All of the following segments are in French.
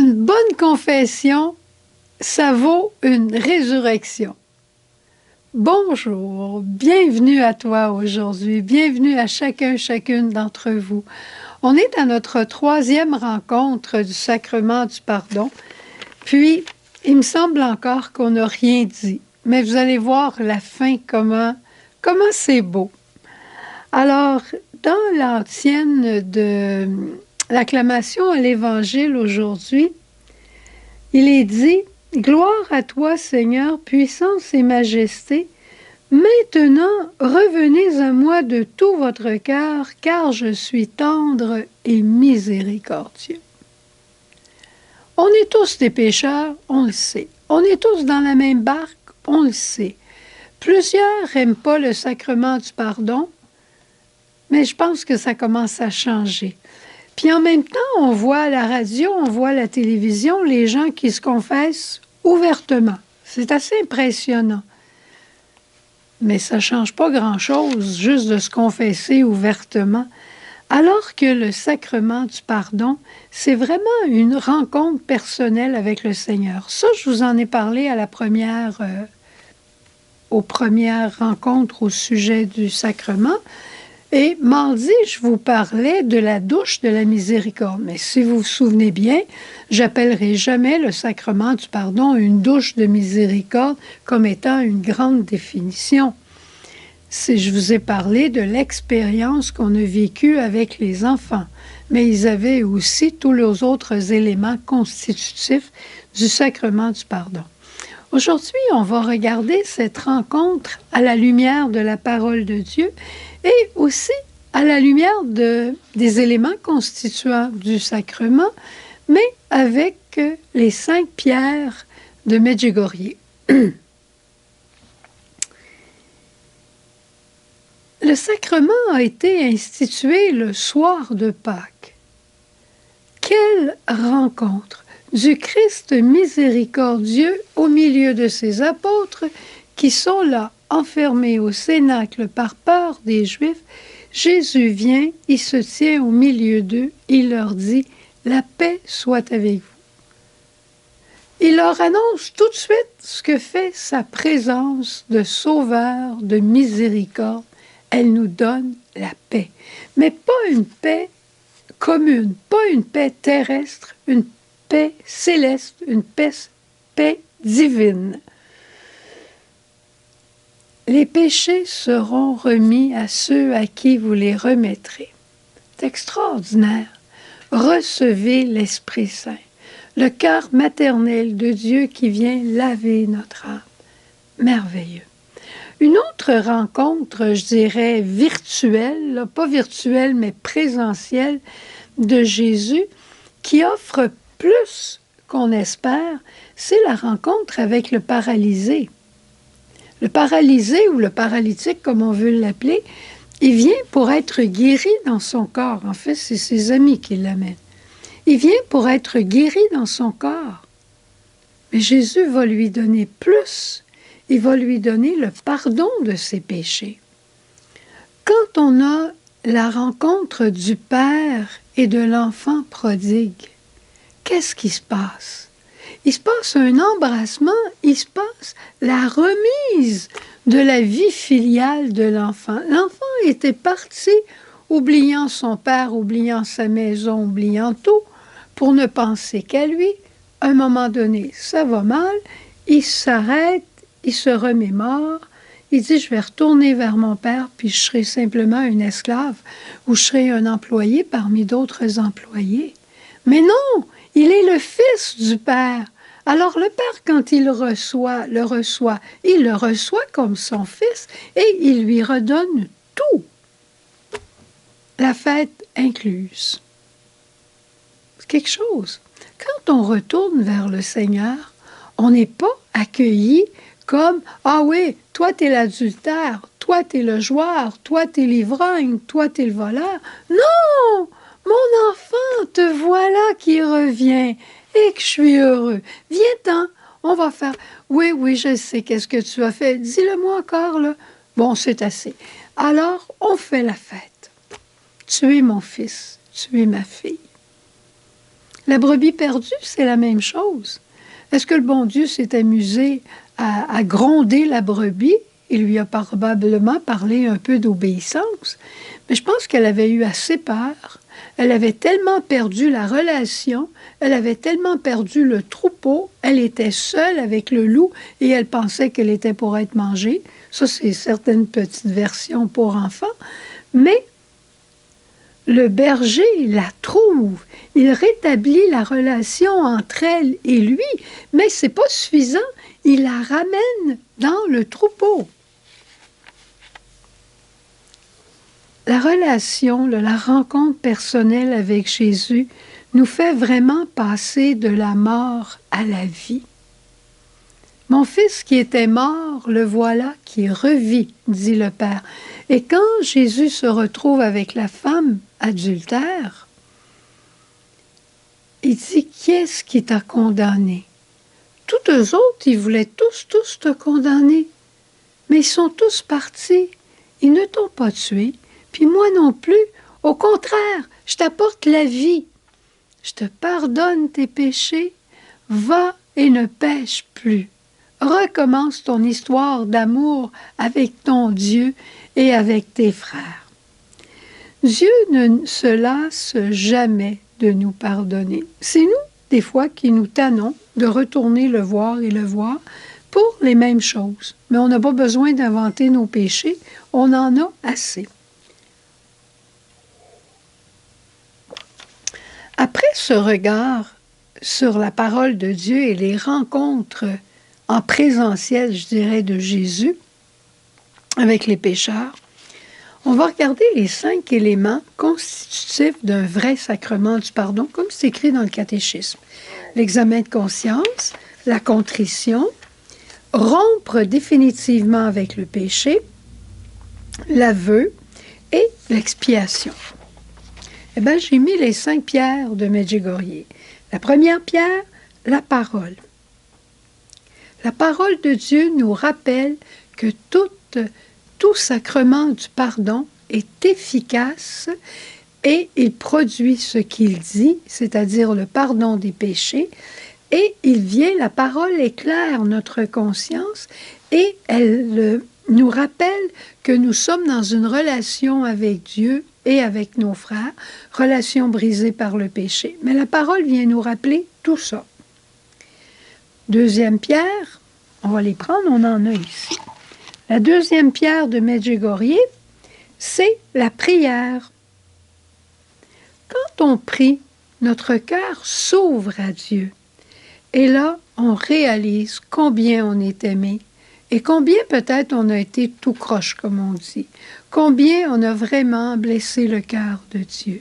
Une bonne confession, ça vaut une résurrection. Bonjour, bienvenue à toi aujourd'hui, bienvenue à chacune d'entre vous. On est à notre 3e rencontre du sacrement du pardon, puis il me semble encore qu'on n'a rien dit, mais vous allez voir la fin, comment c'est beau. Alors, dans l'antienne de l'acclamation à l'Évangile aujourd'hui, il est dit « Gloire à toi, Seigneur, puissance et majesté. Maintenant, revenez à moi de tout votre cœur, car je suis tendre et miséricordieux. » On est tous des pécheurs, on le sait. On est tous dans la même barque, on le sait. Plusieurs n'aiment pas le sacrement du pardon, mais je pense que ça commence à changer. Puis en même temps, on voit à la radio, on voit à la télévision les gens qui se confessent ouvertement. C'est assez impressionnant. Mais ça ne change pas grand-chose juste de se confesser ouvertement. Alors que le sacrement du pardon, c'est vraiment une rencontre personnelle avec le Seigneur. Ça, je vous en ai parlé à aux premières rencontres au sujet du sacrement. Et mardi, je vous parlais de la douche de la miséricorde. Mais si vous vous souvenez bien, j'appellerai jamais le sacrement du pardon une douche de miséricorde comme étant une grande définition. Je vous ai parlé de l'expérience qu'on a vécue avec les enfants, mais ils avaient aussi tous les autres éléments constitutifs du sacrement du pardon. Aujourd'hui, on va regarder cette rencontre à la lumière de la parole de Dieu et aussi à la lumière des éléments constituants du sacrement, mais avec les 5 pierres de Medjugorje. Le sacrement a été institué le soir de Pâques. Quelle rencontre du Christ miséricordieux au milieu de ses apôtres qui sont là, enfermés au cénacle par peur des Juifs. Jésus vient, il se tient au milieu d'eux, il leur dit « La paix soit avec vous ». Il leur annonce tout de suite ce que fait sa présence de sauveur, de miséricorde. Elle nous donne la paix, mais pas une paix commune, pas une paix terrestre, une paix céleste, une paix divine. Les péchés seront remis à ceux à qui vous les remettrez. C'est extraordinaire. Recevez l'Esprit Saint, le cœur maternel de Dieu qui vient laver notre âme. Merveilleux. Une autre rencontre, je dirais virtuelle, pas virtuelle mais présentielle, de Jésus, qui offre plus qu'on espère, c'est la rencontre avec le paralysé. Le paralysé ou le paralytique, comme on veut l'appeler, il vient pour être guéri dans son corps. En fait, c'est ses amis qui l'amènent. Il vient pour être guéri dans son corps. Mais Jésus va lui donner plus. Il va lui donner le pardon de ses péchés. Quand on a la rencontre du Père et de l'enfant prodigue, qu'est-ce qui se passe? Il se passe un embrassement, il se passe la remise de la vie filiale de l'enfant. L'enfant était parti, oubliant son père, oubliant sa maison, oubliant tout, pour ne penser qu'à lui. À un moment donné, ça va mal, il s'arrête, il se remémore, il dit « Je vais retourner vers mon père, puis je serai simplement un esclave, ou je serai un employé parmi d'autres employés. » Mais non, il est le fils du Père. Alors le Père, quand il le reçoit comme son fils et il lui redonne tout, la fête incluse. C'est quelque chose. Quand on retourne vers le Seigneur, on n'est pas accueilli comme « Ah oui, toi t'es l'adultère, toi t'es le joueur, toi t'es l'ivrogne, toi t'es le voleur. » Non! Mon enfant, te voilà qui revient et que je suis heureux. Viens-t'en, on va faire. Oui, je sais, qu'est-ce que tu as fait? Dis-le-moi encore, là. Bon, c'est assez. Alors, on fait la fête. Tu es mon fils, tu es ma fille. La brebis perdue, c'est la même chose. Est-ce que le bon Dieu s'est amusé à gronder la brebis? Il lui a probablement parlé un peu d'obéissance, mais je pense qu'elle avait eu assez peur. Elle avait tellement perdu la relation, elle avait tellement perdu le troupeau, elle était seule avec le loup et elle pensait qu'elle était pour être mangée. Ça, c'est certaines petites versions pour enfants. Mais le berger la trouve. Il rétablit la relation entre elle et lui, mais c'est pas suffisant. Il la ramène dans le troupeau. La relation, la rencontre personnelle avec Jésus nous fait vraiment passer de la mort à la vie. Mon fils qui était mort, le voilà qui revit, dit le Père. Et quand Jésus se retrouve avec la femme adultère, il dit, qui est-ce qui t'a condamné? Tous eux autres, ils voulaient tous te condamner. Mais ils sont tous partis. Ils ne t'ont pas tué, puis moi non plus. Au contraire, je t'apporte la vie. Je te pardonne tes péchés. Va et ne pêche plus. Recommence ton histoire d'amour avec ton Dieu et avec tes frères. Dieu ne se lasse jamais de nous pardonner. C'est nous, des fois, qui nous tannons de retourner le voir et le voir pour les mêmes choses. Mais on n'a pas besoin d'inventer nos péchés, on en a assez. Après ce regard sur la parole de Dieu et les rencontres en présentiel, je dirais, de Jésus avec les pécheurs, on va regarder les 5 éléments constitutifs d'un vrai sacrement du pardon, comme c'est écrit dans le catéchisme. L'examen de conscience, la contrition, rompre définitivement avec le péché, l'aveu et l'expiation. Eh bien, j'ai mis les 5 pierres de Medjugorje. La première pierre, la parole. La parole de Dieu nous rappelle que tout sacrement du pardon est efficace et il produit ce qu'il dit, c'est-à-dire le pardon des péchés, et la parole éclaire notre conscience et elle nous rappelle que nous sommes dans une relation avec Dieu et avec nos frères, relation brisée par le péché. Mais la parole vient nous rappeler tout ça. Deuxième pierre, on va les prendre, on en a ici. La deuxième pierre de Medjugorje, c'est la prière. Quand on prie, notre cœur s'ouvre à Dieu. Et là, on réalise combien on est aimé et combien peut-être on a été tout croche, comme on dit. Combien on a vraiment blessé le cœur de Dieu.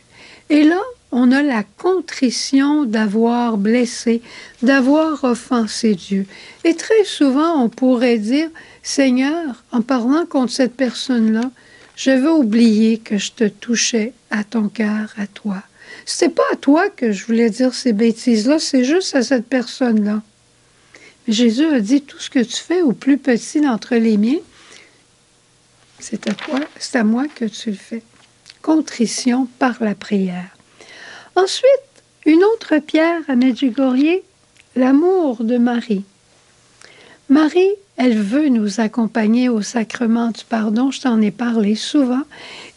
Et là, on a la contrition d'avoir blessé, d'avoir offensé Dieu. Et très souvent, on pourrait dire, Seigneur, en parlant contre cette personne-là, je veux oublier que je te touchais à ton cœur, à toi. C'est pas à toi que je voulais dire ces bêtises-là, c'est juste à cette personne-là. Mais Jésus a dit, tout ce que tu fais au plus petit d'entre les miens, c'est à toi, c'est à moi que tu le fais. Contrition par la prière. Ensuite, une autre pierre à Medjugorje, l'amour de Marie. Marie, elle veut nous accompagner au sacrement du pardon, je t'en ai parlé souvent,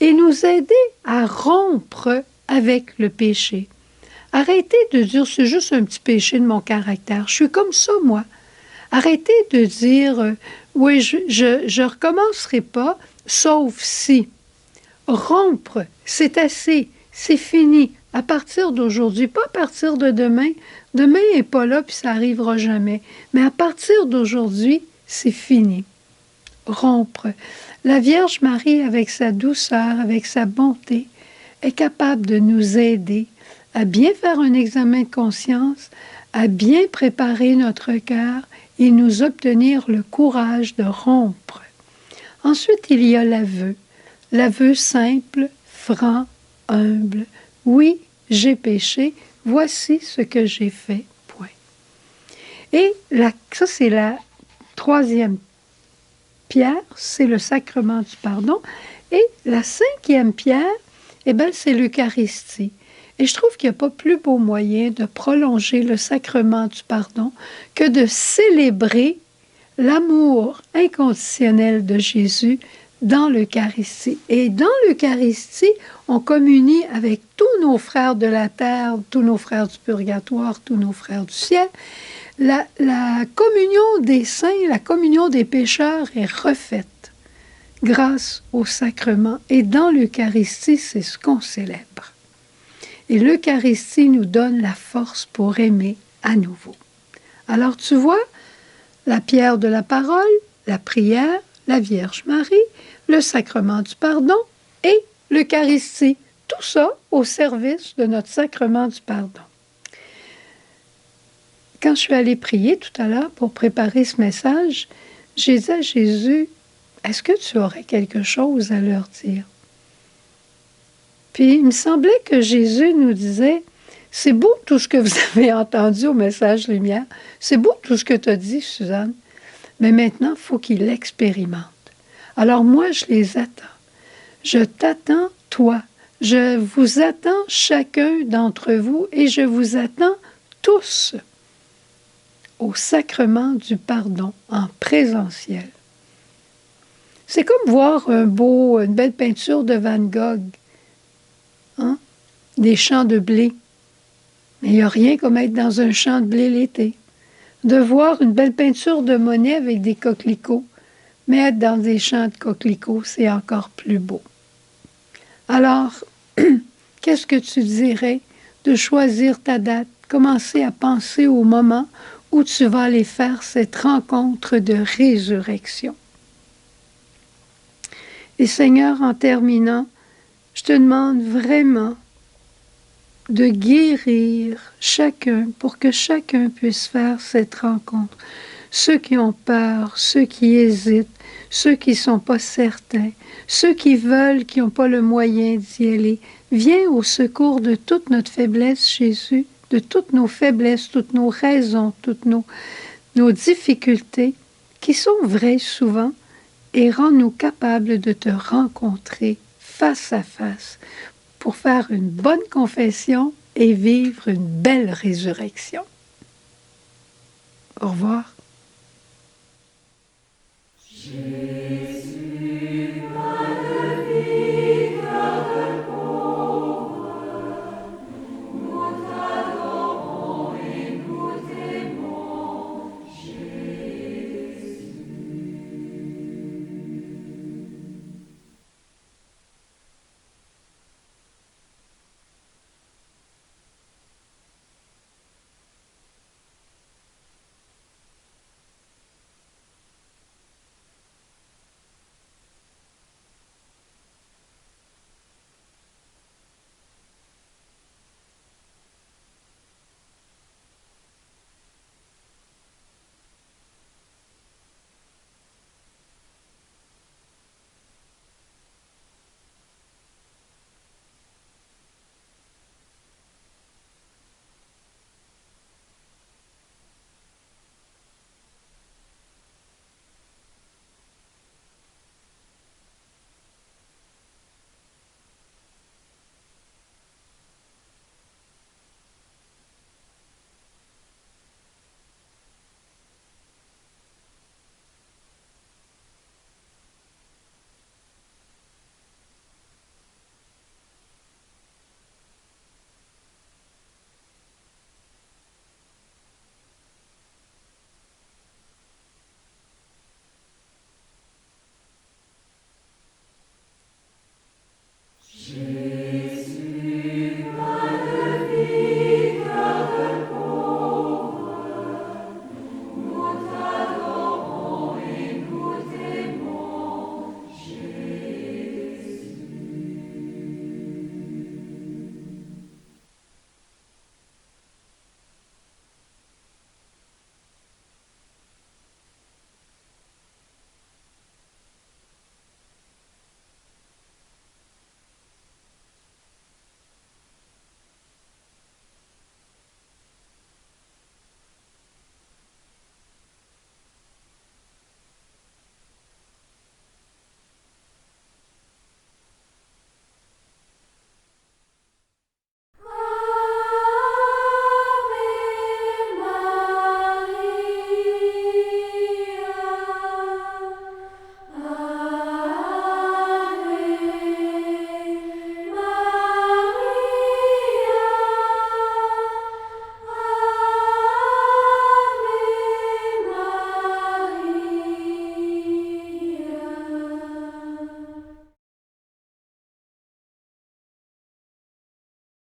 et nous aider à rompre avec le péché. Arrêtez de dire, c'est juste un petit péché de mon caractère. Je suis comme ça, moi. Arrêtez de dire, oui, je recommencerai pas, sauf si. Rompre, c'est assez, c'est fini. À partir d'aujourd'hui, pas à partir de demain. Demain n'est pas là, puis ça n'arrivera jamais. Mais à partir d'aujourd'hui, c'est fini. Rompre. La Vierge Marie, avec sa douceur, avec sa bonté, est capable de nous aider à bien faire un examen de conscience, à bien préparer notre cœur et nous obtenir le courage de rompre. Ensuite, il y a l'aveu. L'aveu simple, franc, humble. Oui, j'ai péché, voici ce que j'ai fait, point. Et ça, c'est la troisième pierre, c'est le sacrement du pardon. Et la cinquième pierre, eh bien, c'est l'Eucharistie. Et je trouve qu'il n'y a pas plus beau moyen de prolonger le sacrement du pardon que de célébrer l'amour inconditionnel de Jésus dans l'Eucharistie. Et dans l'Eucharistie, on communie avec tous nos frères de la terre, tous nos frères du purgatoire, tous nos frères du ciel. La communion des saints, la communion des pécheurs est refaite grâce au sacrement. Et dans l'Eucharistie, c'est ce qu'on célèbre. Et l'Eucharistie nous donne la force pour aimer à nouveau. Alors tu vois, la pierre de la parole, la prière, la Vierge Marie, le sacrement du pardon et l'Eucharistie. Tout ça au service de notre sacrement du pardon. Quand je suis allée prier tout à l'heure pour préparer ce message, j'ai dit à Jésus, est-ce que tu aurais quelque chose à leur dire? Puis il me semblait que Jésus nous disait, c'est beau tout ce que vous avez entendu au message Lumière, c'est beau tout ce que tu as dit, Suzanne, mais maintenant, il faut qu'ils l'expérimentent. Alors moi, je les attends. Je t'attends, toi. Je vous attends, chacun d'entre vous, et je vous attends tous au sacrement du pardon en présentiel. C'est comme voir une belle peinture de Van Gogh, hein? Des champs de blé. Mais il n'y a rien comme être dans un champ de blé l'été. De voir une belle peinture de Monet avec des coquelicots, mais être dans des champs de coquelicots, c'est encore plus beau. Alors, qu'est-ce que tu dirais de choisir ta date, commencer à penser au moment où tu vas aller faire cette rencontre de résurrection? Et Seigneur, en terminant, je te demande vraiment de guérir chacun pour que chacun puisse faire cette rencontre. Ceux qui ont peur, ceux qui hésitent, ceux qui ne sont pas certains, ceux qui veulent, qui n'ont pas le moyen d'y aller. Viens au secours de toute notre faiblesse, Jésus, de toutes nos faiblesses, toutes nos raisons, toutes nos difficultés, qui sont vraies souvent, et rends-nous capables de te rencontrer face à face pour faire une bonne confession et vivre une belle résurrection. Au revoir. Jésus.